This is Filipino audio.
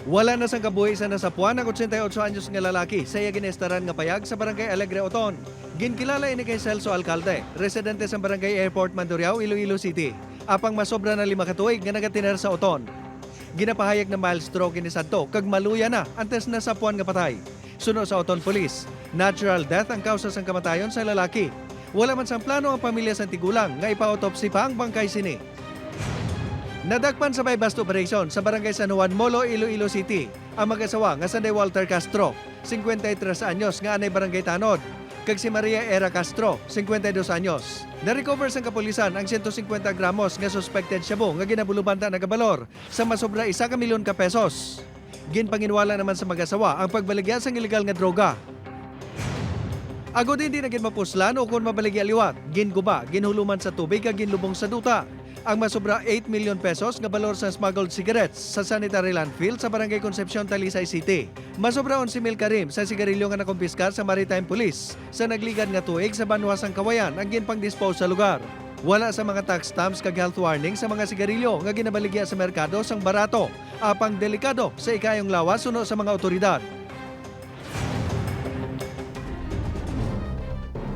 Wala na sang kabuhi sa nasapuan ang 88 anyos nga lalaki sa iya ginestaran nga payag sa barangay Alegre Oton. Ginkilala ini kay Celso Alcalde, residente sa barangay Airport Mandurriao, Iloilo City. Apang masobra na 5 katuig nga nagatiner sa Oton. Ginapahayag na mild stroke ini sadto kag maluya na antes na sapuan nga patay. Suno sa Oton Police, natural death ang kausa sang kamatayon sa lalaki. Wala man sang plano ang pamilya sa tigulang nga ipa-autopsy pa ang bangkay sini. Nadagpan sa bypass operation sa barangay San Juan Molo, Iloilo City ang mag-asawa nga Sanday Walter Castro, 53 anyos nga anay barangay Tanod, kag si Maria Era Castro, 52 anyos. Na-recover sang kapulisan ang 150 gramos nga suspected shabu nga ginabulubanta na kabalor sa masobra 1 milyon ka pesos. Ginpanginwala naman sa mag-asawa ang pagbaligya sang ilegal nga droga. Agod hindi na mapuslan o kung mabaligya liwat, ginguba, ginhuluman sa tubig kag ginlubong sa duta. Ang masobra 8 milyon pesos nga balor sa smuggled cigarettes sa sanitary landfill sa Barangay Concepcion, Talisay City. Masobra 11,000 karim sa sigarilyo nga nakumpiskar sa Maritime Police sa nagligad nga tuig sa Banwasang Kawayan ang ginpang-dispose sa lugar. Wala sa mga tax stamps kag health warning sa mga sigarilyo nga ginabaligya sa merkado sang barato, apang delikado sa ikayong lawas suno sa mga otoridad.